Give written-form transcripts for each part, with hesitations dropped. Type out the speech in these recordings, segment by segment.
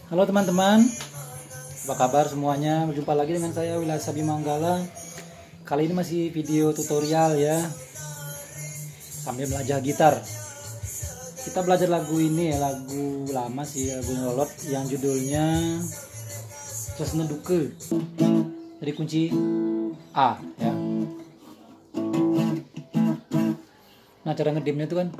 Halo teman-teman, apa kabar semuanya? Berjumpa lagi dengan saya Wilas Sabi Manggala. Kali ini masih video tutorial ya, sambil belajar gitar. Kita belajar lagu ini ya, lagu lama sih, lagu Lolot yang judulnya Tresna Duke dari kunci A ya. Nah, cara ngedimnya itu kan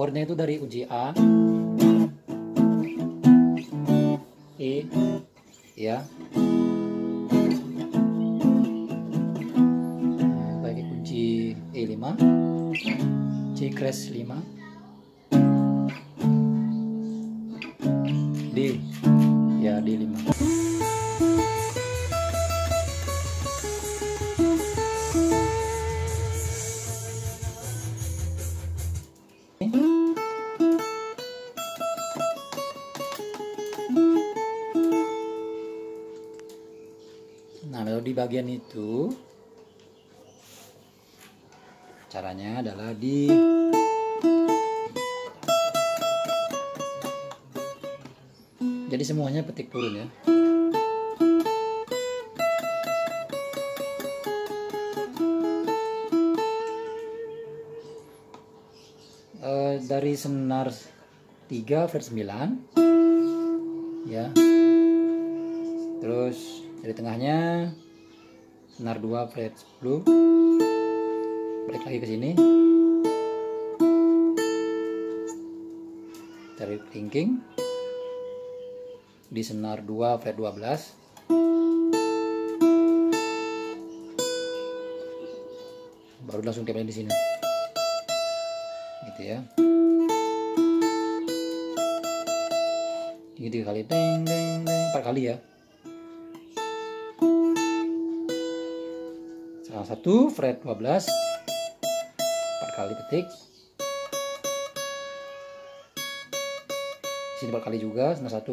chordnya itu dari kunci A, E ya, pakai kunci E5, C crash 5, D ya, D5. Nah, melodi bagian itu caranya adalah jadi semuanya petik turun ya. Dari senar 3 fret 9 ya. Terus dari tengahnya senar 2 fret 10, balik lagi ke sini, cari thinking di senar 2 fret 12, baru langsung tempelin di sini gitu ya. Ini 3 kali, deng deng deng, 4 kali ya. Salah 1 fret 12, 4 kali petik. Sini 4 kali juga, senar 1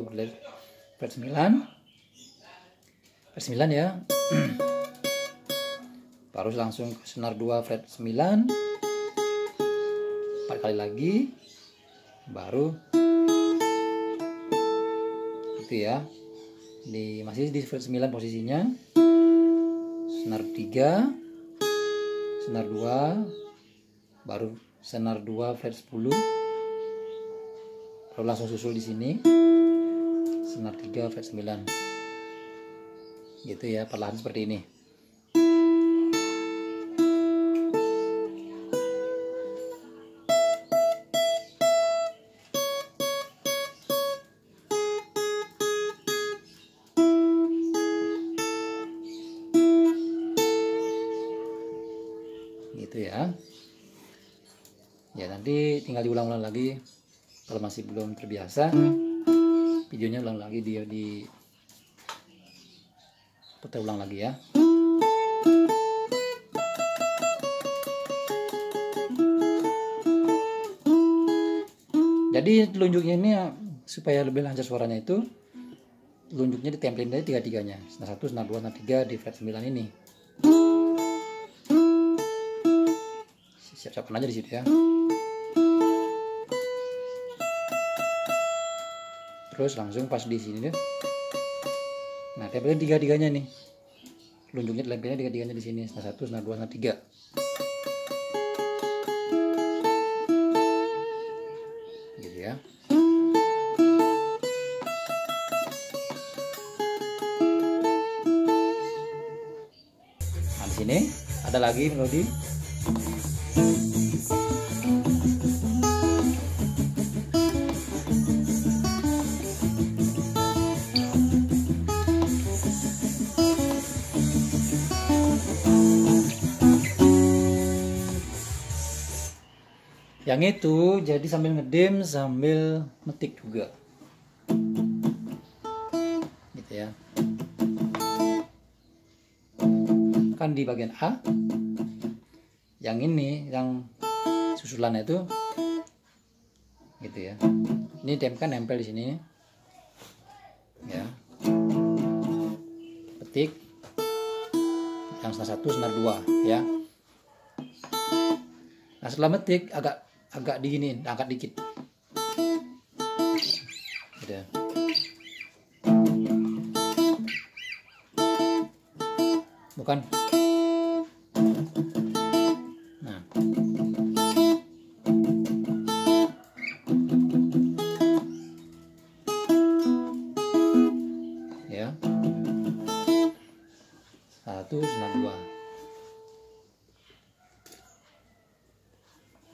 fret 9. Fret 9 ya. Baru langsung ke senar 2 fret 9. 4 kali lagi. Baru itu ya. Masih di fret 9 posisinya. Senar 3, senar 2, baru senar 2 fret 10, baru langsung susul di sini senar 3 fret 9 gitu ya, perlahan seperti ini. Gitu ya. Ya, nanti tinggal diulang-ulang lagi. Kalau masih belum terbiasa, videonya ulang lagi, di putar ulang lagi ya. Jadi telunjuknya ini supaya lebih lancar suaranya itu, telunjuknya ditempelin dari tiga-tiganya, senar 1, senar 2, senar 3 di fret 9 ini. Siap-siapkan aja di situ ya. Terus langsung pas di sini deh. Nah, tempelin tiga-tiganya nih. Telunjuknya tempelnya tiga-tiganya di sini, senar 1, senar 2, senar 3. Gitu ya. Nah, di sini ada lagi melodi. Yang itu jadi sambil ngedim sambil metik juga gitu ya. Kan di bagian A, yang ini yang susulannya itu gitu ya. Ini kan nempel di sini ya, petik yang senar 1, senar 2 ya. Nah setelah metik agak diginiin, angkat dikit. Udah. Bukan. Nah. Ya. 1, senar 2.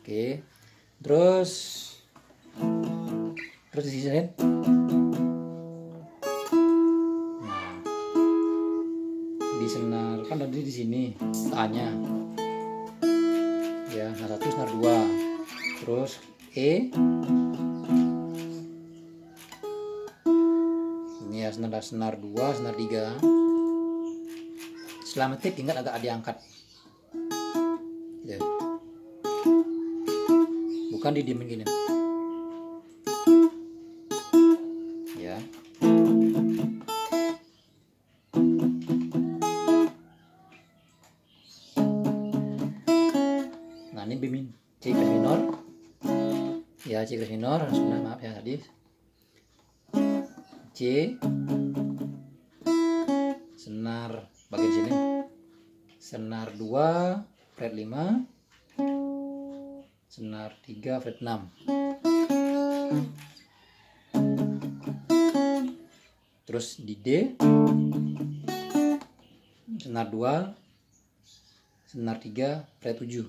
Oke. Terus disisirin. Nah. Di senar kan tadi di sini A-nya. Ya, senar 1, senar 2. Terus E. Ini ya senar 2, senar 3. Setelah metik ingat agak diangkat. Ya. Bukan didiemin gini. Ya. Nah ini B C kres minor. Ya C kres minor, sudah maaf ya tadi. C senar bagian sini. Senar 2 fret 5. Senar 3 fret 6. Terus di D senar 2 senar 3 fret 7.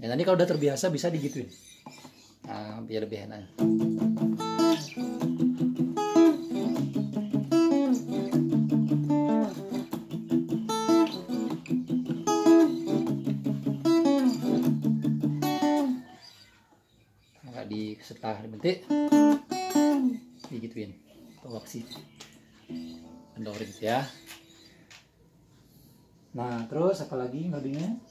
Ya nanti kalau udah terbiasa bisa digituin. Nah, biar lebih enak. Setelah dibentik digituin opsi pendoring ya. Nah terus apa lagi ngodingnya?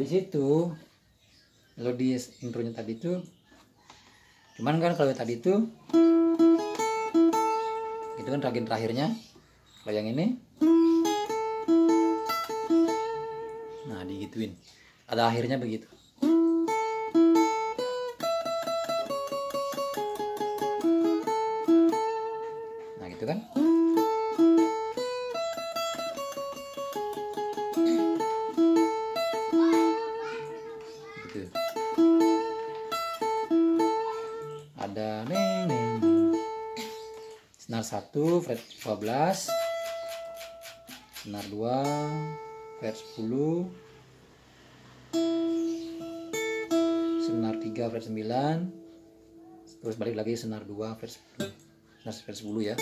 Di situ kalau di intronya tadi itu cuman kan kalau tadi itu kan bagian terakhirnya. Kalau yang ini nah digituin, ada akhirnya begitu. Nah gitu kan. Ada senar 1 fret 12, senar 2 fret 10, senar 3 fret 9, terus balik lagi senar 2 fret 10, senar fret 10 ya.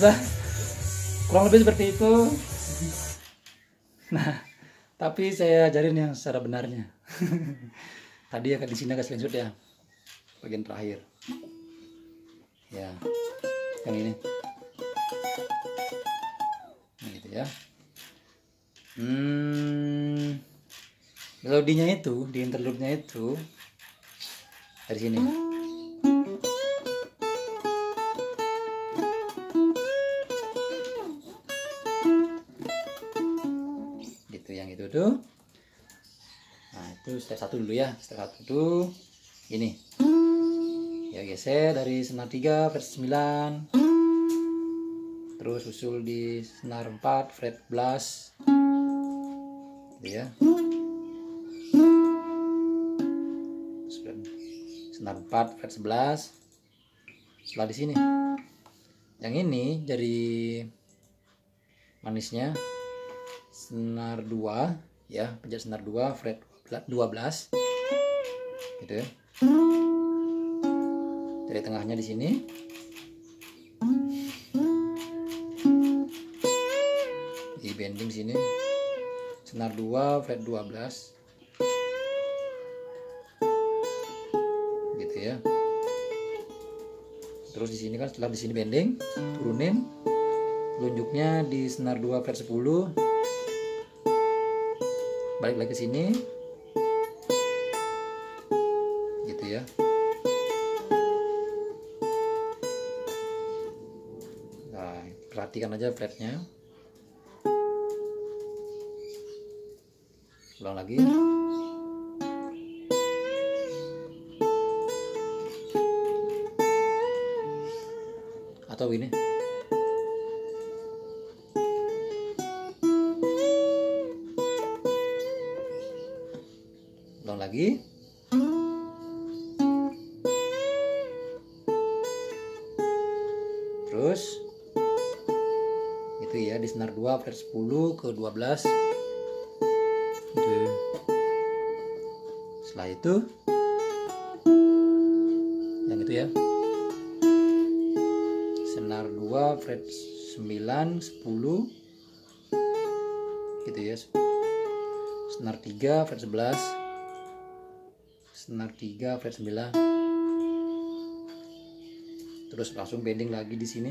sudah kurang lebih seperti itu. Nah, tapi saya ajarin yang secara benarnya. Tadi akan di sini agak screenshot ya, bagian terakhir. Ya, yang ini. Nah, gitu ya. Melodinya itu, di interlude-nya itu dari sini. Gitu, yang itu tuh. Nah, itu step 1 dulu ya. Step 1 tuh ini. Ya, geser dari senar 3 fret 9. Terus susul di senar 4 fret 11. Gitu ya. Senar 4 fret 11. Setelah di sini. Yang ini dari manisnya senar 2 ya, pencet senar 2 fret 12 gitu ya. Dari tengahnya di sini. Di bending sini senar 2 fret 12 gitu ya. Terus di sini kan setelah di sini bending, turunin telunjuknya di senar 2 fret 10. Balik lagi ke sini. Gitu ya. Nah, perhatikan aja fretnya. Ulang lagi. Atau ini. Ulang lagi. Terus itu ya, di senar 2 fret 10 ke 12 gitu. Setelah itu yang itu ya, senar 2 fret 9 10 gitu ya. Senar 3 fret 11, senar 3 fret 9. Terus langsung bending lagi di sini.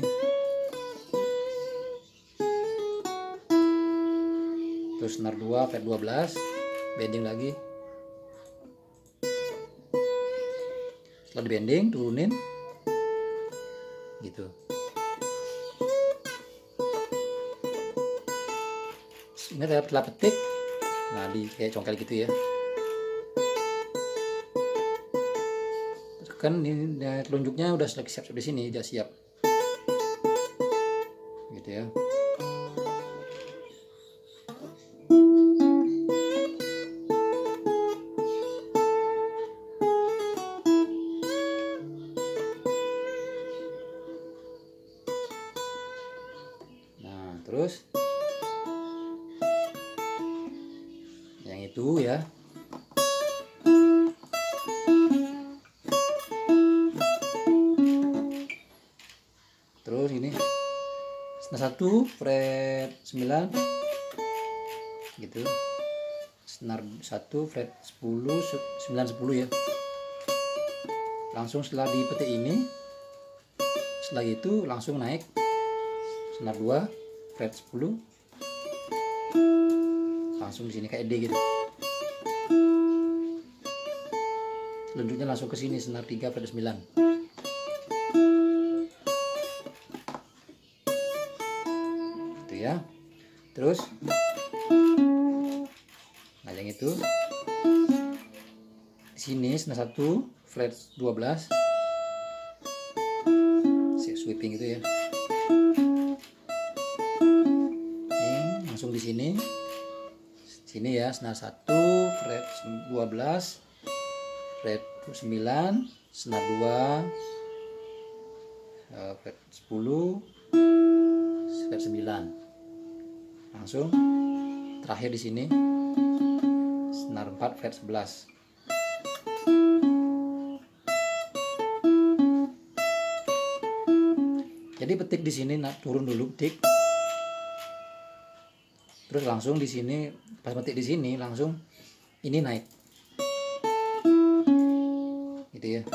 Terus senar 2 fret 12, bending lagi. Setelah di bending, turunin gitu. Ingat ya, setelah petik, nah di kayak congkel gitu ya. Kan ini telunjuknya udah siap di sini, udah siap gitu ya. Nah, terus yang itu ya. Terus ini senar 1 fret 9 gitu. Senar 1 fret 10 9 10 ya. Langsung setelah dipetik ini, setelah itu langsung naik senar 2 fret 10. Langsung di sini kayak D gitu. Telunjuknya langsung ke sini senar 3 fret 9. Ya, terus nah yang itu di sini senar 1 fret 12, sweeping gitu ya. Ini langsung di sini ya, senar 1 fret 12 fret 9, senar 2 fret 10 fret 9. Langsung terakhir di sini senar 4 fret 11. Jadi petik di sini, turun dulu petik. Terus langsung di sini, pas petik di sini langsung ini naik. Gitu ya.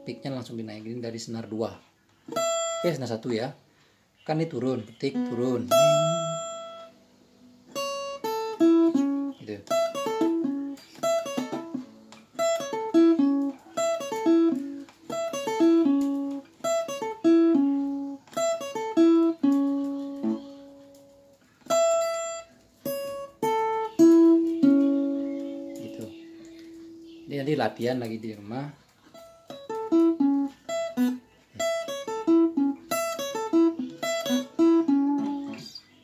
Petiknya langsung dinaikin dari senar 2. Oke, senar 1 ya. Kan ini turun, petik turun. Gitu. Ini nanti latihan lagi di rumah.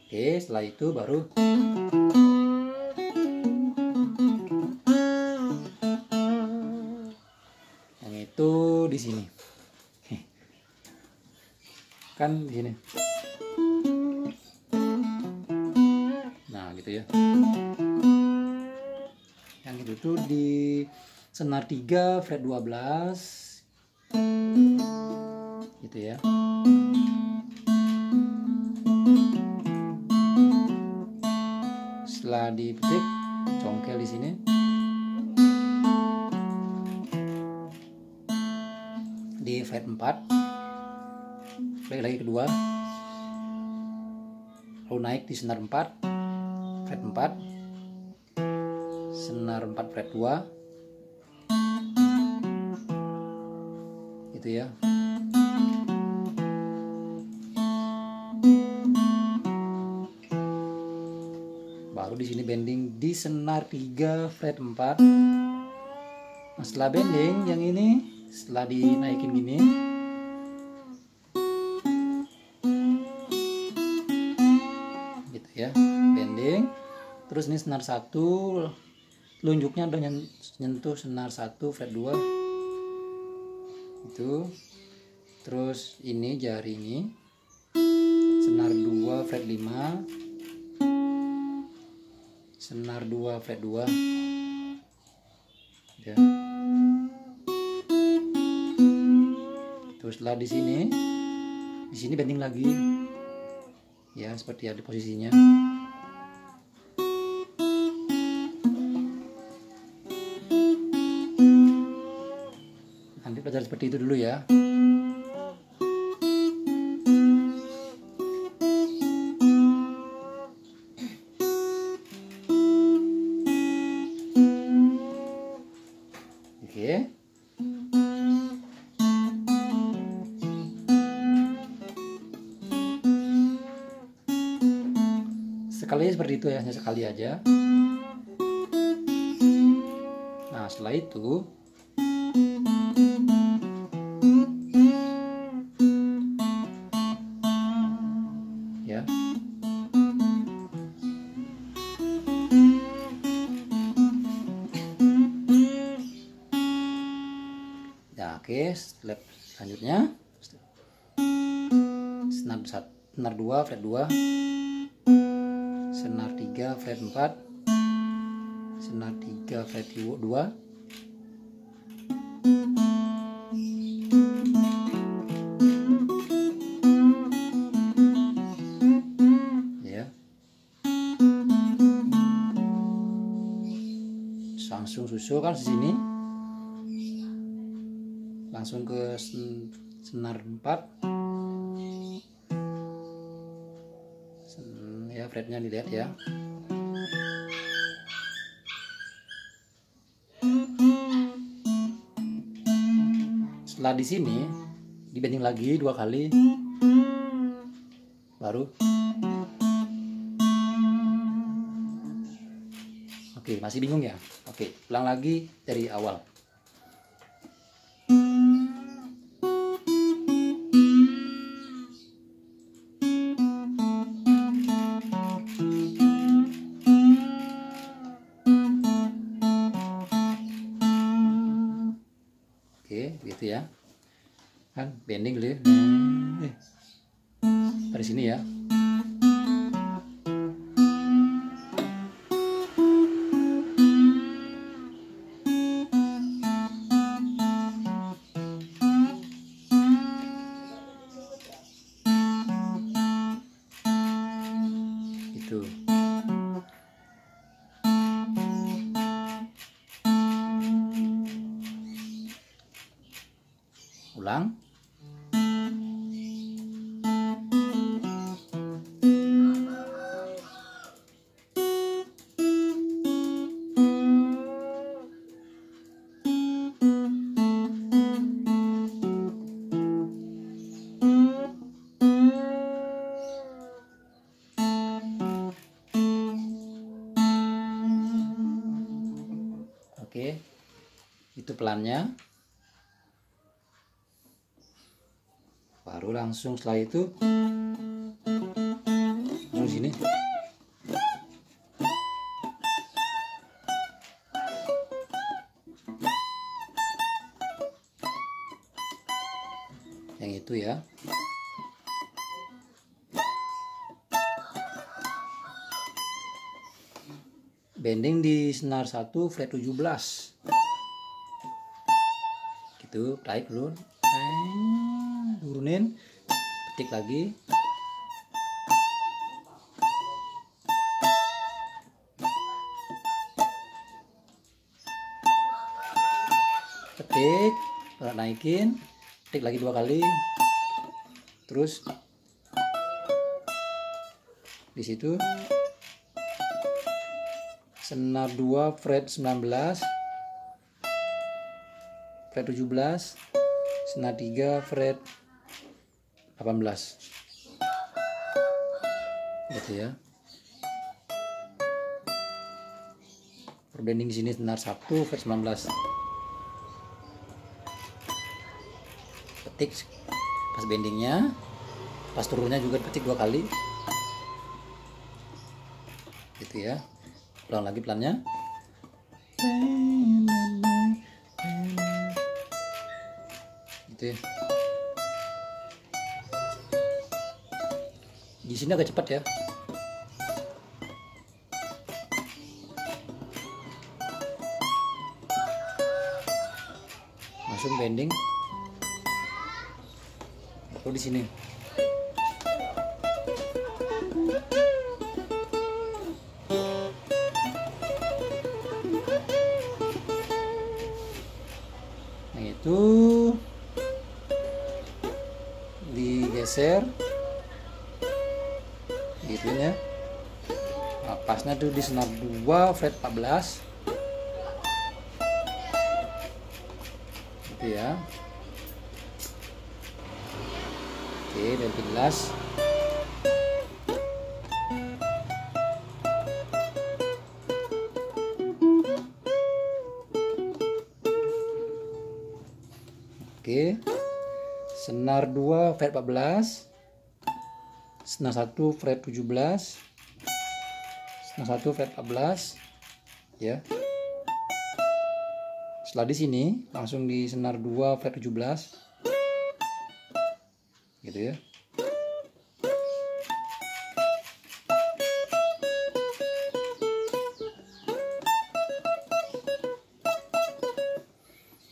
Oke, setelah itu baru yang itu di sini. Kan di sini. Nah, gitu ya. Yang itu tuh di senar 3 fret 12 gitu ya. Setelah dipetik congkel di sini, di fret 4, balik lagi kedua, lalu naik di senar 4 fret 4, senar 4 fret 2 gitu ya. Baru di sini bending di senar 3 fret 4. Nah, setelah bending yang ini, setelah dinaikin gini, gitu ya, bending. Terus ini senar 1, telunjuknya udah nyentuh senar 1 fret 2 itu. Terus ini jari ini senar 2 fret 5, senar 2 fret 2 ya. Terus setelah di sini bending lagi ya, seperti ada posisinya. Nanti belajar seperti itu dulu ya. Oke. Sekali seperti itu ya, hanya sekali aja. Nah, setelah itu ya. Ya, oke, step selanjutnya senar 2 fret 2, senar 3 fret 4, senar 3 fret 2, ya. Langsung susul kan di sini. Langsung ke senar 4 ya, fretnya dilihat ya. Setelah di sini dibending lagi 2 kali baru. Oke, masih bingung ya? Oke, ulang lagi dari awal. Oke, gitu ya. Kan bending dulu ya. Dari sini ya. ulang. Oke, itu pelannya. Baru langsung setelah itu langsung sini. Yang itu ya. Bending di senar 1 fret 17. Gitu, tarik dulu. Turunin, petik lagi. Petik, naikin, petik lagi 2 kali. Terus di situ senar 2 fret 19, fret 17, senar 3 fret 18, gitu ya. Perbanding di sini senar 1 fret 19. Petik pas bendingnya, pas turunnya juga petik 2 kali, gitu ya. Ulang lagi pelannya. Gitu ya. Di sini agak cepat ya. Langsung bending. Baru di sini. Itu digeser gitu ya. Nah, pasnya tuh di senar 2 fret 14 gitu ya. Oke, dan jelas. Oke, senar 2 fret 14, senar 1 fret 17, senar 1 fret 14 ya. Setelah di sini langsung di senar 2 fret 17 gitu ya.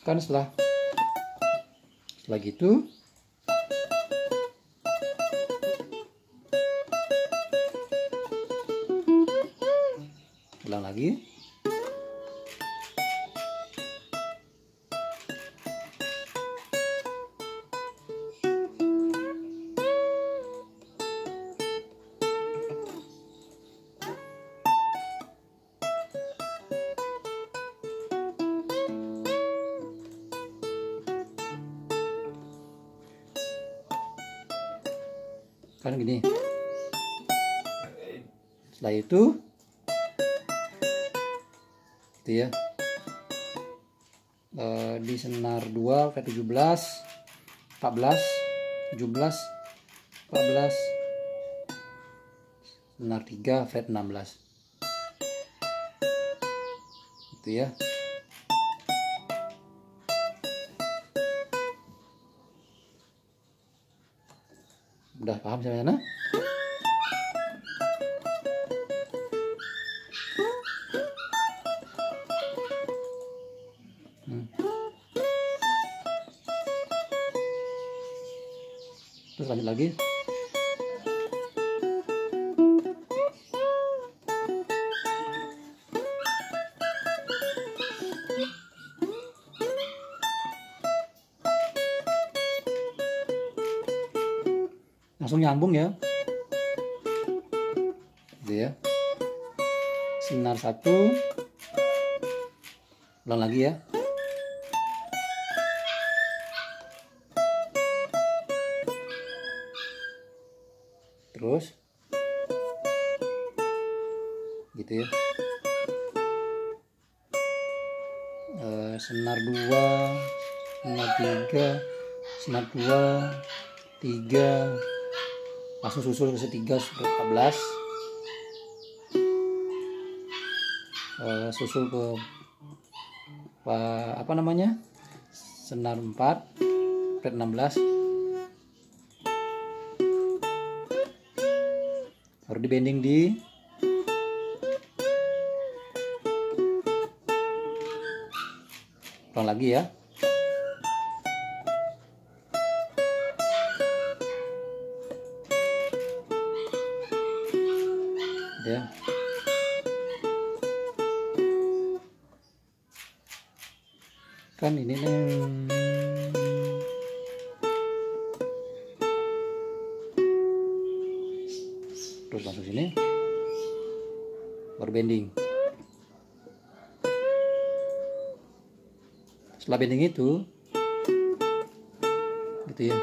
Kan setelah gitu ulang lagi. Kan gini. Setelah itu ya, di senar 2 fret 17, 14, 17, 14, senar 3 fret 16 gitu ya. Udah paham sampai mana? Terus lanjut lagi. langsung nyambung ya, gitu ya. Senar 1, ulang lagi ya. Terus gitu ya. Senar 2, senar 3, senar 2, 3, langsung susul ke setiga 14, susul ke apa namanya, senar 4 fret 16, baru di bending di ulang lagi ya. Ya. Kan ini nih. Terus masuk sini. Baru bending. Setelah bending itu gitu ya.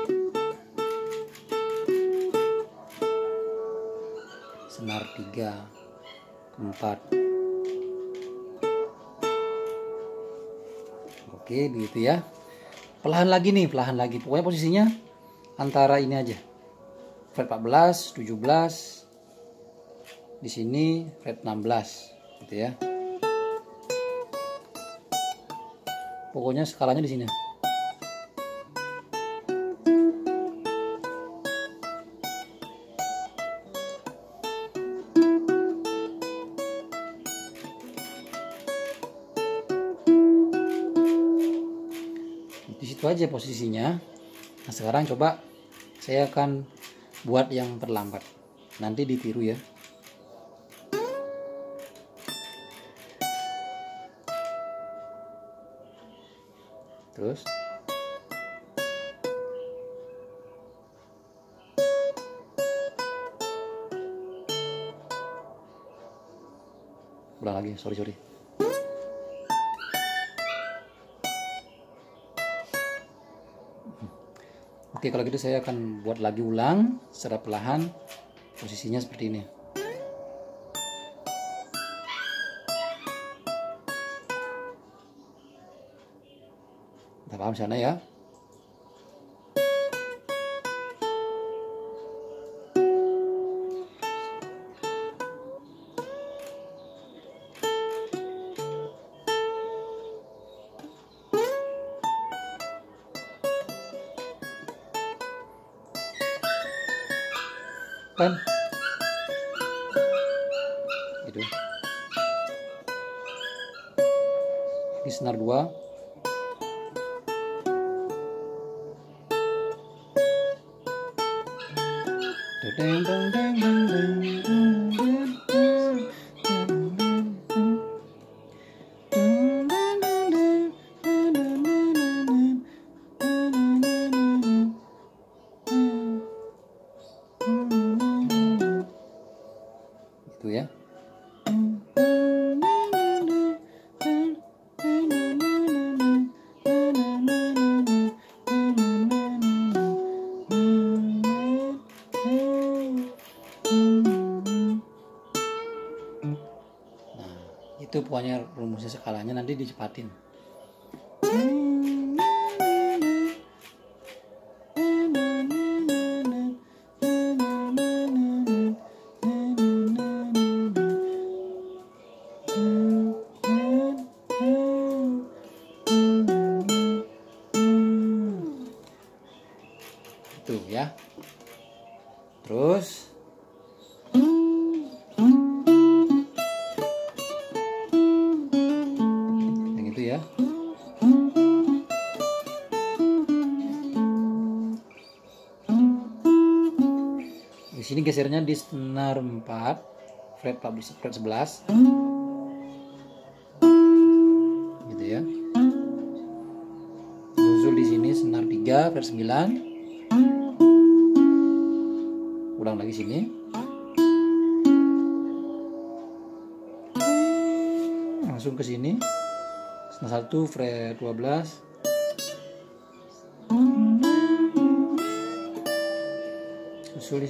Senar 3, 4. Oke, begitu ya. Perlahan lagi nih, perlahan lagi. Pokoknya posisinya antara ini aja. Fret 14, 17. Di sini fret 16, gitu ya. Pokoknya skalanya di sini. Di situ aja posisinya. Nah, sekarang coba saya akan buat yang terlambat. Nanti ditiru ya. Terus ulang lagi, sorry. Oke, kalau gitu saya akan buat lagi ulang secara perlahan. Posisinya seperti ini. Udah paham sana ya? Kan? Gitu. Ini senar 2. Itu ya. Itu pokoknya rumusnya, skalanya nanti dicepatin. Itu ya. Terus ya. Di sini gesernya di senar 4 fret 11 gitu ya. Susul di sini senar 3 fret 9. ulang lagi sini. Langsung ke sini. Senar 1 fret 12. Susul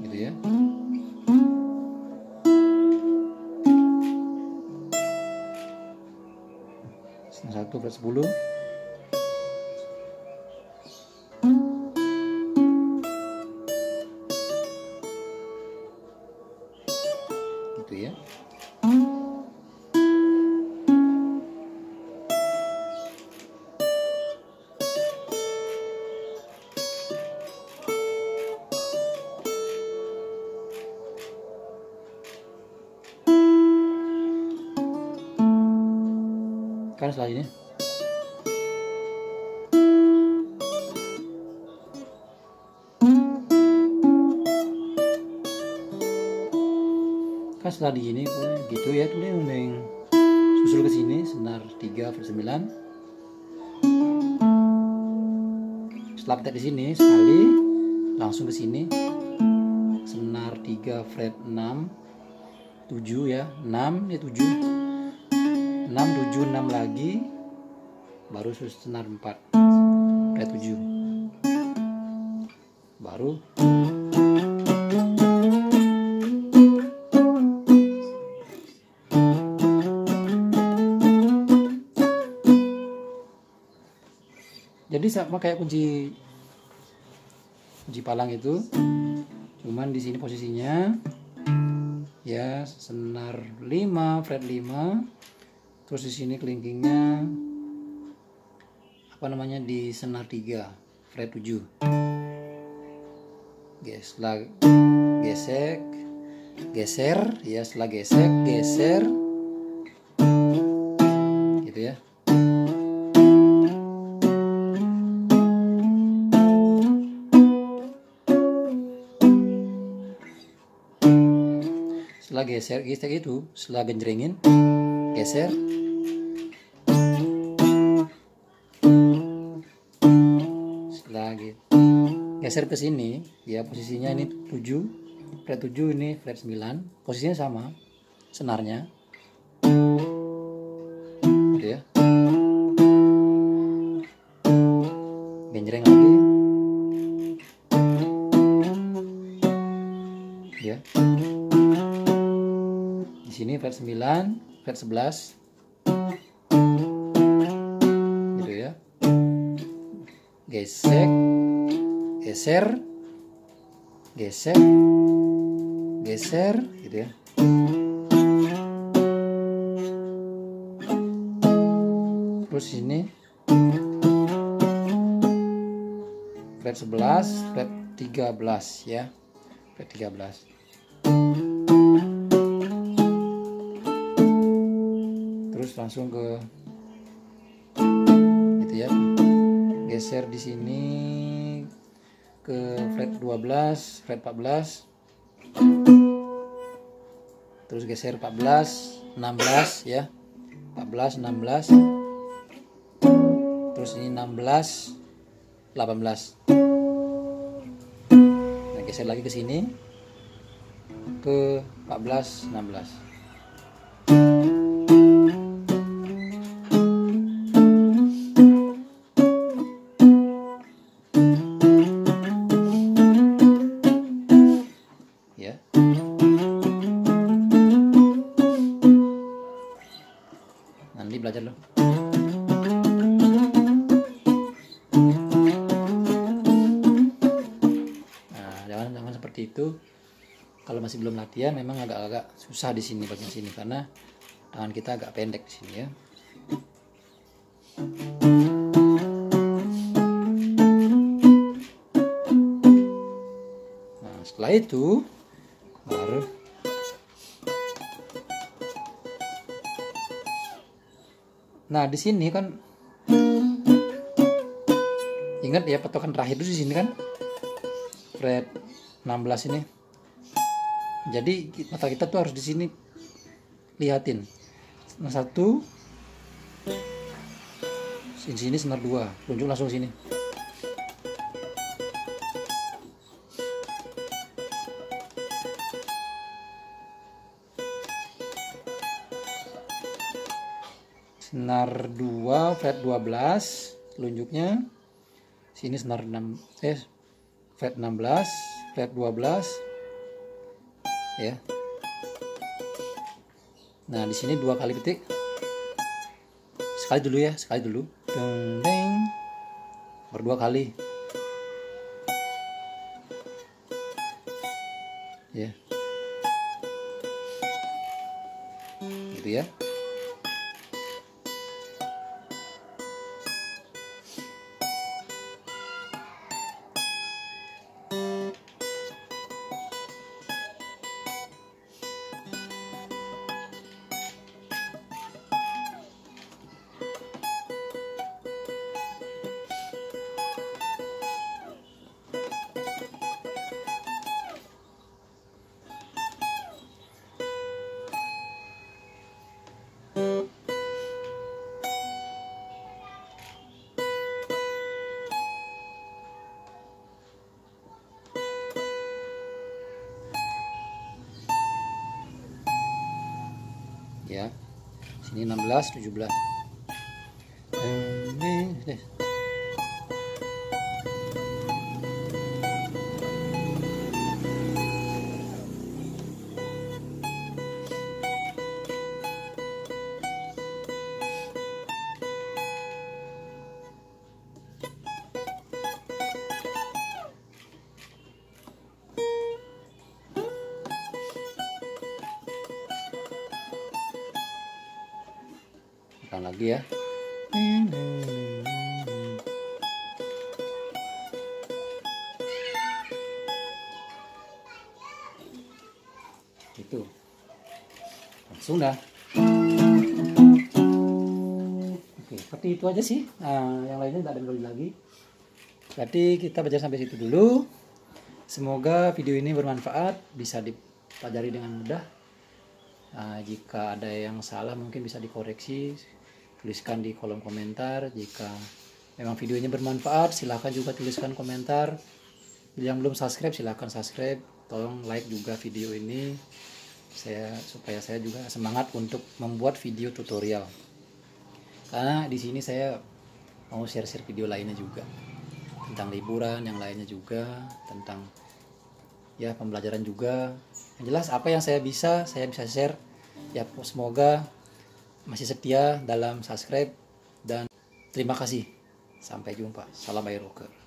gitu ya. Senar 1 fret 10. Gitu ya. Kan selanjutnya kan setelah di ini gitu ya, tuh neng susul ke sini senar 3 fret 9. Setelah petak di sini sekali langsung ke sini senar 3 fret 6 7 ya, 6 ya 7 6 7 6 lagi baru senar 4 fret 7 baru jadi sama kayak kunci palang itu, cuman di sini posisinya ya senar 5 fret 5. Terus di sini kelingkingnya apa namanya di senar 3 fret 7. Setelah geser ya, setelah geser gitu ya. Setelah geser itu, setelah genjrengin geser lagi, geser ke sini ya, posisinya ini 7 fret 7, ini fret 9, posisinya sama senarnya gitu ya. Genjreng lagi ya, di sini fret 9 fret 11 gitu ya. Geser gitu ya. Terus ini fret 11 fret 13 ya, fret 13. Terus langsung ke gitu ya, geser di sini ke fret 12 fret 14, terus geser 14 16 ya, 14 16, terus ini 16 18. Nah, geser lagi ke sini ke 14 16. Nanti belajar loh. Nah, jangan seperti itu. Kalau masih belum latihan, memang agak-agak susah di sini, bagian sini, karena tangan kita agak pendek di sini ya. Nah, setelah itu baru nah di sini kan ingat ya, patokan terakhir itu di sini kan fret 16 ini. Jadi mata kita tuh harus di sini lihatin. Nah, 1 Sini senar 2, tunjuk langsung sini. Senar 2 fret 12, telunjuknya sini senar 6 fret 16, fret 12 ya. Nah, di sini 2 kali petik. Sekali dulu ya, sekali dulu. Deng deng. Baru 2 kali. Ya. Gitu ya. Ya, sini 16 17. Tekan lagi ya. Itu langsung dah. Oke, seperti itu aja sih. Nah, yang lainnya nggak ada lagi. Berarti kita belajar sampai situ dulu. Semoga video ini bermanfaat, bisa dipelajari dengan mudah. Jika ada yang salah mungkin bisa dikoreksi, tuliskan di kolom komentar. Jika memang videonya bermanfaat, silahkan juga tuliskan komentar. Yang belum subscribe silahkan subscribe, tolong like juga video ini supaya saya juga semangat untuk membuat video tutorial. Karena di sini saya mau share-share video lainnya juga tentang liburan, yang lainnya juga tentang ya pembelajaran juga. Yang jelas apa yang saya bisa share. Ya, semoga masih setia dalam subscribe dan terima kasih. Sampai jumpa. Salam air rocker.